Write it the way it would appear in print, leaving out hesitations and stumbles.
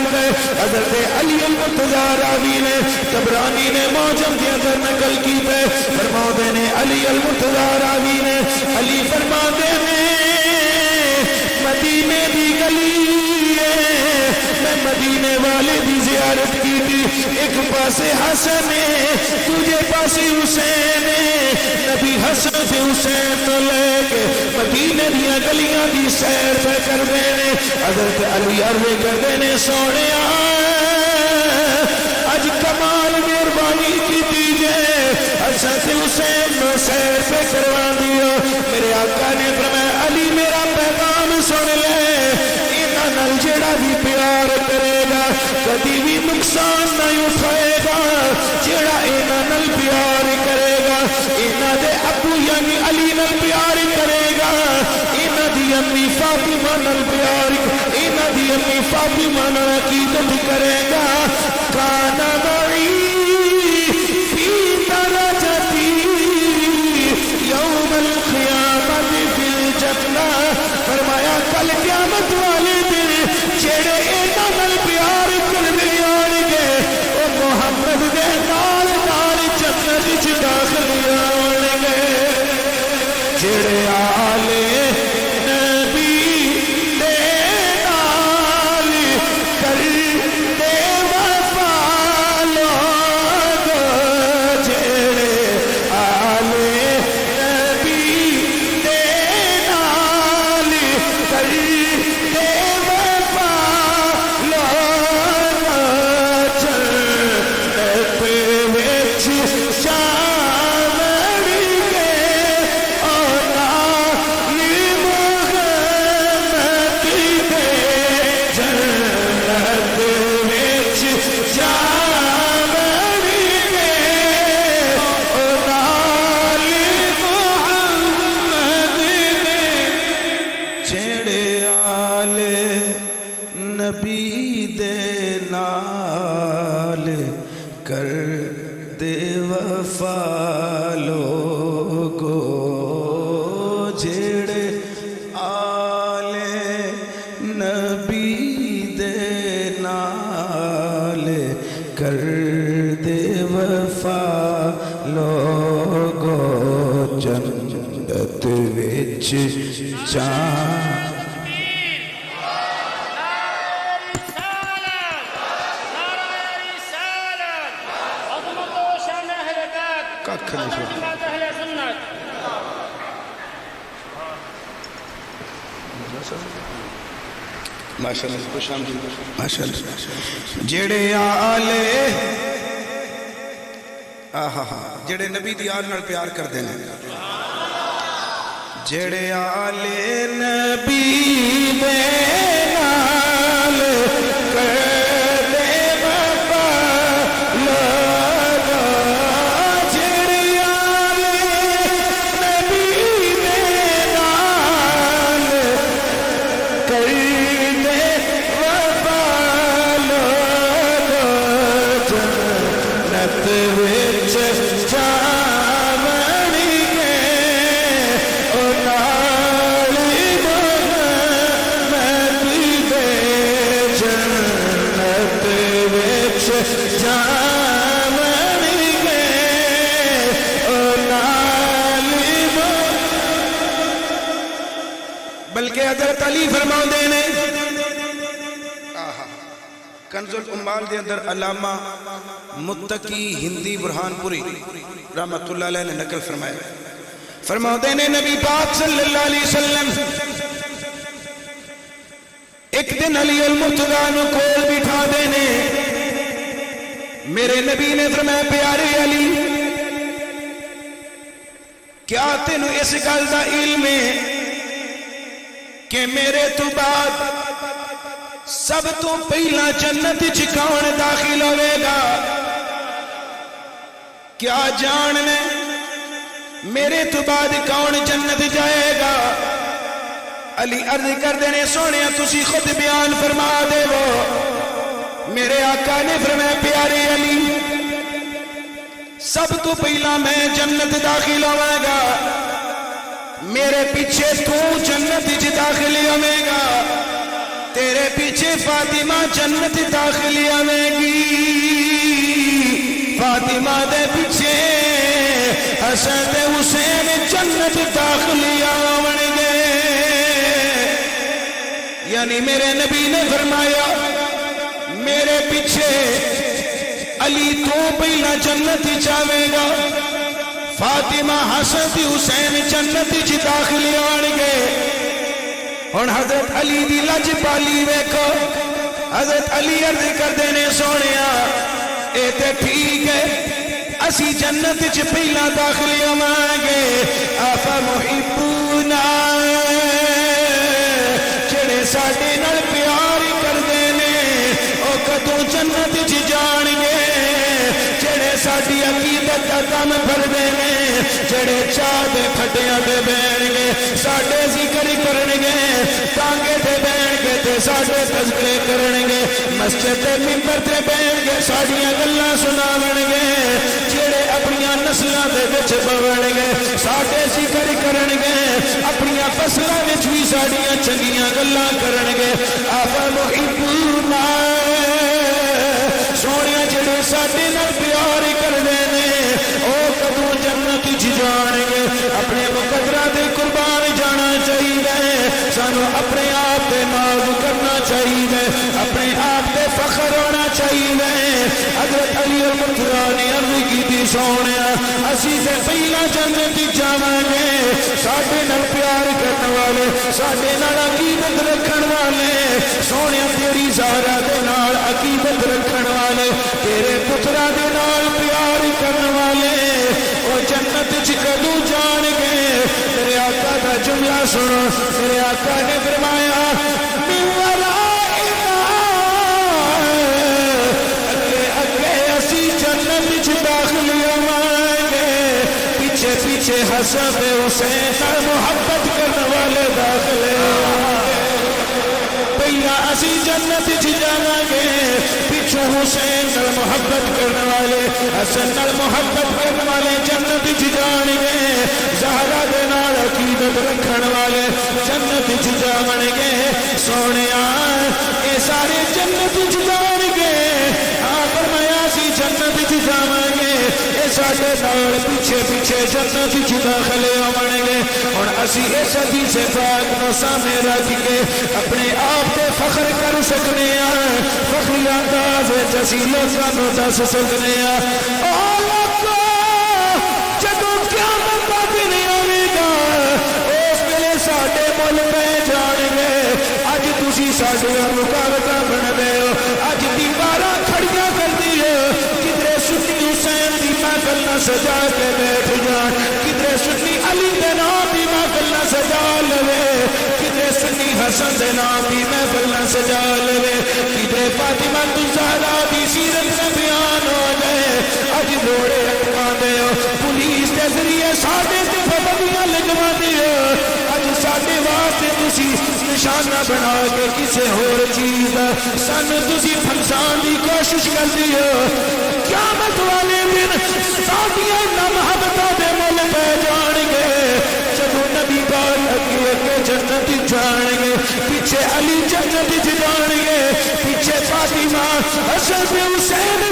کیتا ہے حضرت علی المرتضی راوی نے طبرانی نے معجم کے اندر نقل کیتا ہے فرماتے نے علی المرتضی راوی نے علی فرماتے ہیں مدینے دی گلی میں مدینے والے دی زیارت کی تھی ایک پاسے حسن ہے تجھے پاسے حسین ہے نبی حسن سے حسین تو لے کے مدینے دیا گلیاں دی سیر پہ کر دینے حضرت علی عرض کر دینے سونے آج کمال مہربانی کی دیجئے حسن سے حسین نو سیر پہ کروا دیا میرے آقا نے فرمایا علی میرا پیغام سن لے نل جڑا بھی پیار کرے گا کبھی بھی نقصان نہیں اٹھائے گا جڑا اینا نل پیار کرے گا اینا دے ابو یعنی علی نل پیار کرے گا اینا دی امی فاطمہ نل پیار اینا دی امی فاطمہ نل عقیدت کرے گا کانا معی فی درجتی یوم القیامت فی الجنہ فرمایا کل قیامت والے جڑے اینا نل پیار کرنے آنے گے او محمد دے نال نال جنت وچ داخل آنے گے جڑے آلے نبی دے نال کرتے وفا لوگ جڑے آلے نبی دے نال کرتے نبی دے نال کر دے وفا لوگو جڑے آلے نبی دے نال کر دے وفا لوگو جنت وچ جان جڑے آلے جڑے نبی دی آل نال پیار کر دینے جڑے آلے نبی دے نال کر بلکہ حضرت علی فرماؤں دینے کنز الامال دے اندر علامہ متقی ہندی برہان پوری رحمت اللہ علیہ نے نقل فرمایا فرماؤں دینے نبی پاک صلی اللہ علیہ وسلم ایک دن علی المرتضیٰ نو کول بٹھا دینے میرے نبی نے فرمایا پیارے علی کیا تینو اس گل دا علم ہے کہ میرے تو بعد سب تو پہلا جنت کون داخل ہوئے گا کیا جاننے میرے تو بعد کون جنت جائے گا علی عرض کر دینے سونے تسی خود بیان فرما دے وہ میرے آقا نے فرمایا پیارے علی سب تو پہلا میں جنت داخل ہوئے گا میرے پیچھے تو جنت داخل ہوئے گا تیرے پیچھے فاطمہ جنت داخل آوے گی، فاطمہ دے پیچھے حسن تے حسین جنت داخل آون گے۔ یعنی میرے نبی نے فرمایا میرے پیچھے علی تو پہلا جنت جاوے گا، فاطمہ حسن تے حسین جنت چ داخل آن گے۔ ہن حضرت علی دی لج پالی ویکھو، حضرت علی عرض کردے نے سونیا اے تے ٹھیک ہے اسی جنت چ پہلا داخل آواں گے، آپا محبونا جڑے ساڈے نال پیار کردے نے او کدوں جنت چ جان گے؟ جڑے ساڈی عقیدت دا کم کردے نے، جڑے چاہ دے کھڈیاں تے بہن گے، ساڈے ذکر کرن گے، ٹانگے تے بہن گے تے ساڈے تذکرے کرن گے، مسجد تے منبر تے بہن گے ساڈیاں گلاں سناون گے، جڑے اپنیاں نسلاں دے وچ بون گے ساڈے ذکر کرن گے، اپنیاں فصلاں وچ وی ساڈیاں چنگیاں گلاں کرن گے۔ آپا محبونا سونیا جڑے ساڈے نال پیار کردے نے او کدوں جنت چ جان گے؟ اپنے مقدرہ دے قربان جانا چاہیے، سانو اپنے آپ تے ناز کرنا چاہیے، اپنے آپ تے فخر ہونا چاہیے۔ حضرت علی المرتضیٰ نے عرض کیتی سونیا اسی تے پہلا جنت جاواں گے، ساڈے نال پیار کرن والے، ساڈے نال عقیدت رکھن والے، سونیا تیری زہرا دے نال عقیدت رکھن والے، تیرے پترا دے نال پیار کرن والے او جنت چ کدوں جان گے؟ میرے آقا دا جملہ سنو، میرے آقا نے فرمایا من ورائنا، اگے اگے اسی جنت چ داخل ہوواں گے، پیچھے پیچھے حسن تے حسین نال محبت کرن والے داخل ہوواں گے۔ پہلا اسی جنت چ جاواں گے، پیچھوں حسین نال محبت کرن والے، حسن نال محبت کرن والے جنت چ جان گے، زہرا دے نال عقیدت رکھن والے جنت چ جاون گے۔ سونیا اے سارے جنت چ جان گے، ہاں فرمایا سی جنت چ جاواں گے، اے ساڈے نال پیچھے پیچھے جنت چ داخل ہون گے۔ ہن اسی اس حدیث پاک نو سامنے رکھ کے اپنے آپ تے فخر کر سکنے ہاں، فخری انداز وچ اسی لوکاں نوں دس سکنے ہاں او لوکو جدوں قیامت دا دن آوے گا اس ویلے ساڈے مل پہ جان گے۔ اج تسی ساڈیاں رکاوٹاں بنتے ہو، اج دیواراں کھڑیاں کردی ہو، کدھر سنی حسین دی محفل نہ سجا کے بیٹھ جان، کدھر سنی علی دے نام دی محفل نہ سجا لوے، کدھر سنی حسن دے نام دی محفل نہ سجا لوے، کدھر فاطمہ الزہرا دی سیرت میں بیان ہو جائے۔ اج روڑے اٹکا دے ہو، پولیس کے ذریعے ساڈے تے پابندیاں لگوا دے ہو، اج ساڈے واسطے تسی نشانہ بنا کے کسے ہور چیز دا سانو تسی پھنسان دی کوشش کردی ہو۔ قیامت والے دن ساڈیاں محبتاں دے مل پہ جان گے، جدوں نبی پاک اگے اگے جنت جان گے، پیچھے علی جنت جان گے، پیچھے فاطمہ حسن حسین